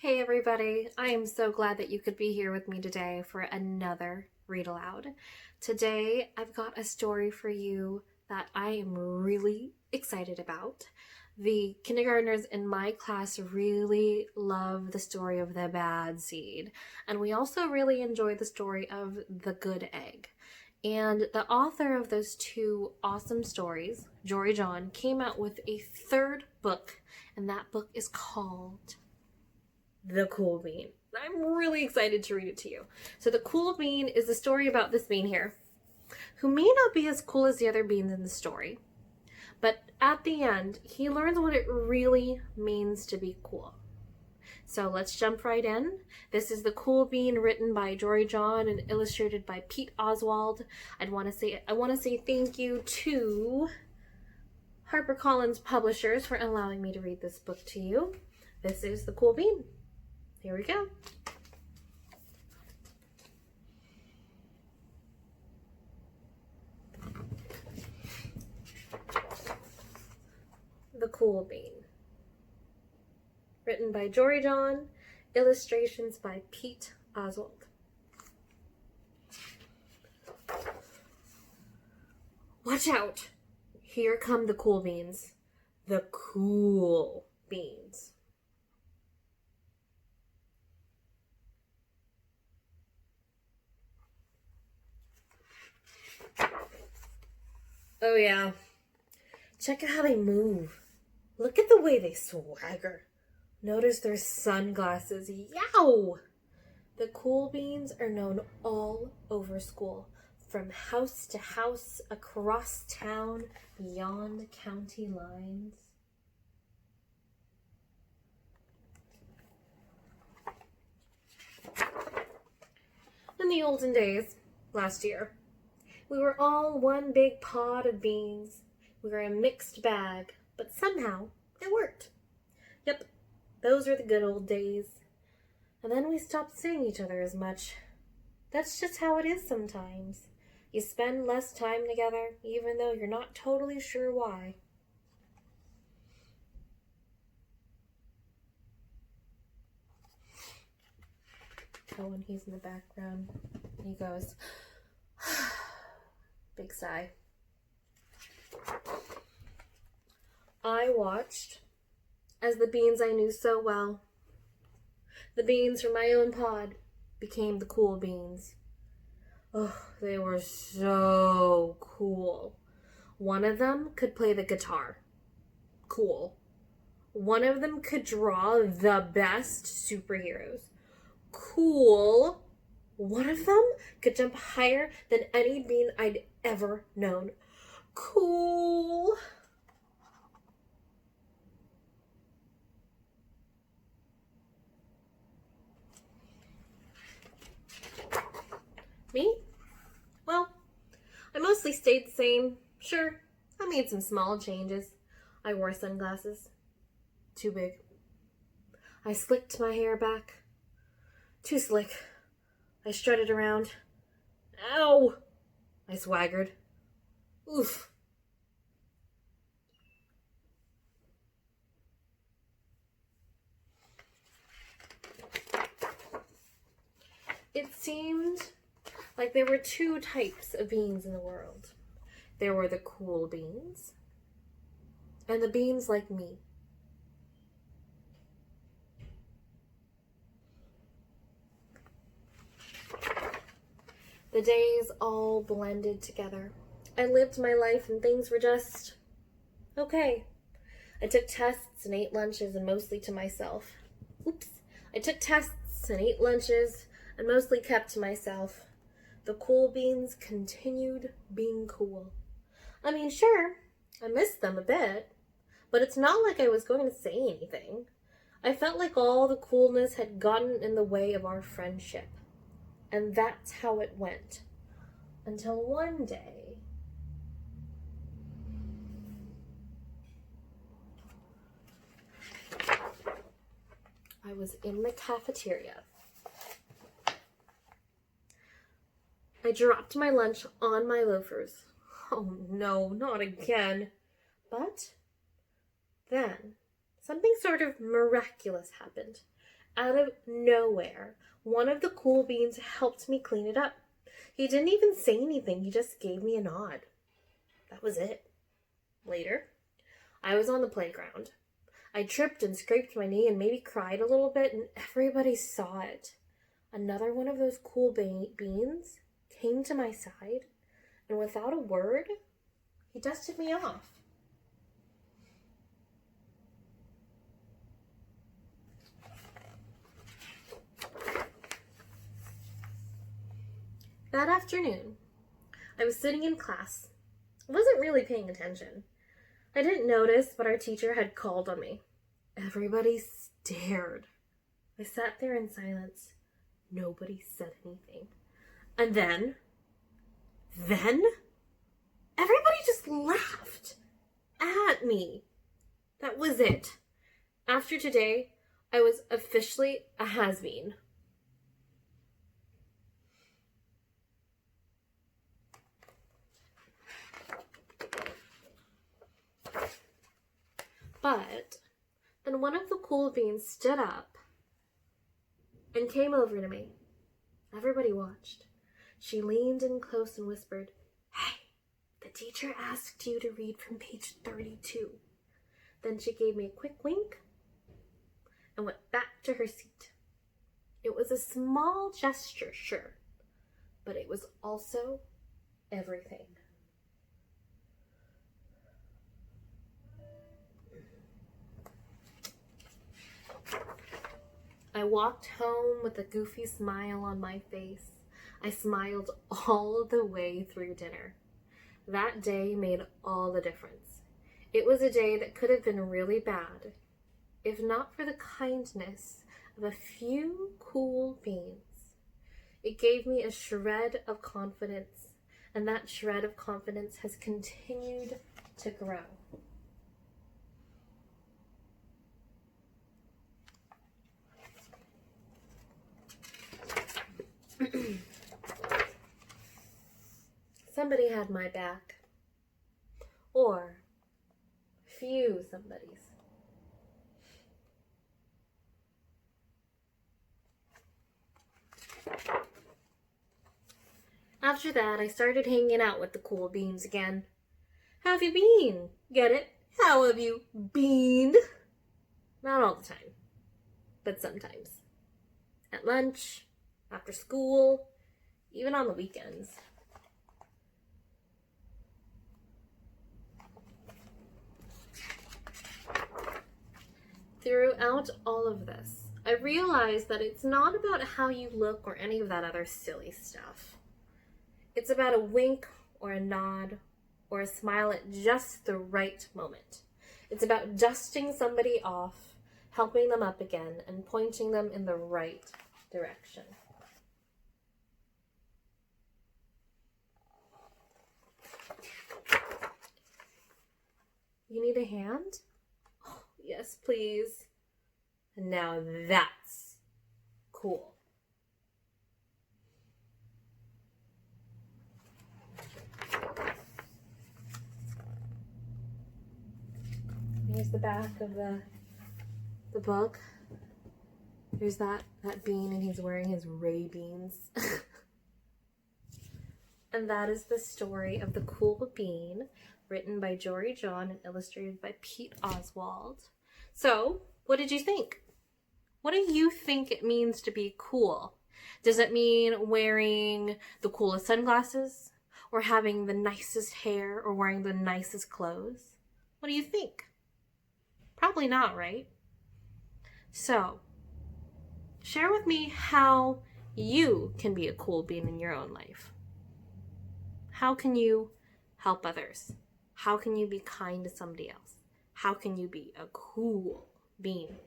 Hey everybody, I am so glad that you could be here with me today for another Read Aloud. Today I've got a story for you that I am really excited about. The kindergartners in my class really love the story of the bad seed, and we also really enjoy the story of the good egg. And the author of those two awesome stories, Jory John, came out with a third book, and that book is called The Cool Bean. I'm really excited to read it to you. So The Cool Bean is the story about this bean here, who may not be as cool as the other beans in the story, but at the end, he learns what it really means to be cool. So let's jump right in. This is The Cool Bean, written by Jory John and illustrated by Pete Oswald. I want to say thank you to HarperCollins Publishers for allowing me to read this book to you. This is The Cool Bean. Here we go. The Cool Bean. Written by Jory John, illustrations by Pete Oswald. Watch out! Here come the cool beans. The cool beans. Oh yeah. Check out how they move. Look at the way they swagger. Notice their sunglasses. Yow! The cool beans are known all over school, from house to house, across town, beyond county lines. In the olden days, last year, we were all one big pod of beans. We were a mixed bag, but somehow it worked. Yep, those were the good old days. And then we stopped seeing each other as much. That's just how it is sometimes. You spend less time together, even though you're not totally sure why. Oh, and he's in the background. He goes, big sigh. I watched as the beans I knew so well, the beans from my own pod, became the cool beans. Oh, they were so cool. One of them could play the guitar. Cool. One of them could draw the best superheroes. Cool. One of them could jump higher than any bean I'd ever known. Cool. Me? Well, I mostly stayed the same. Sure, I made some small changes. I wore sunglasses. Too big. I slicked my hair back. Too slick. I strutted around. Ow! I swaggered. Oof. It seemed like there were two types of beans in the world. There were the cool beans and the beans like me. The days all blended together. I lived my life and things were just okay. I took tests and ate lunches and mostly to myself. Oops. I took tests and ate lunches and mostly kept to myself. The cool beans continued being cool. I mean, sure, I missed them a bit, but it's not like I was going to say anything. I felt like all the coolness had gotten in the way of our friendship. And that's how it went. Until one day, I was in the cafeteria. I dropped my lunch on my loafers. Oh no, not again. But then something sort of miraculous happened. Out of nowhere, one of the cool beans helped me clean it up. He didn't even say anything, he just gave me a nod. That was it. Later, I was on the playground. I tripped and scraped my knee and maybe cried a little bit, and everybody saw it. Another one of those cool beans came to my side, and without a word, he dusted me off. That afternoon, I was sitting in class. I wasn't really paying attention. I didn't notice, but our teacher had called on me. Everybody stared. I sat there in silence. Nobody said anything. And then, everybody just laughed at me. That was it. After today, I was officially a has-been. But then one of the cool beans stood up and came over to me. Everybody watched. She leaned in close and whispered, "Hey, the teacher asked you to read from page 32. Then she gave me a quick wink and went back to her seat. It was a small gesture, sure, but it was also everything. I walked home with a goofy smile on my face. I smiled all the way through dinner. That day made all the difference. It was a day that could have been really bad, if not for the kindness of a few cool beans. It gave me a shred of confidence, and that shred of confidence has continued to grow. Somebody had my back. Or few somebodies. After that, I started hanging out with the cool beans again. How have you been? Get it? How have you been? Not all the time, but sometimes. At lunch, after school, even on the weekends. Throughout all of this, I realized that it's not about how you look or any of that other silly stuff. It's about a wink or a nod or a smile at just the right moment. It's about dusting somebody off, helping them up again, and pointing them in the right direction. You need a hand? Oh, yes, please. And now that's cool. Here's the back of the book. There's that bean, and he's wearing his Ray beans. And that is the story of the cool bean, written by Jory John and illustrated by Pete Oswald. So, what did you think? What do you think it means to be cool? Does it mean wearing the coolest sunglasses? Or having the nicest hair? Or wearing the nicest clothes? What do you think? Probably not, right? So, share with me how you can be a cool bean in your own life. How can you help others? How can you be kind to somebody else? How can you be a cool bean?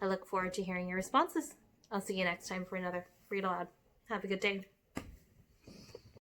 I look forward to hearing your responses. I'll see you next time for another Read Aloud. Have a good day.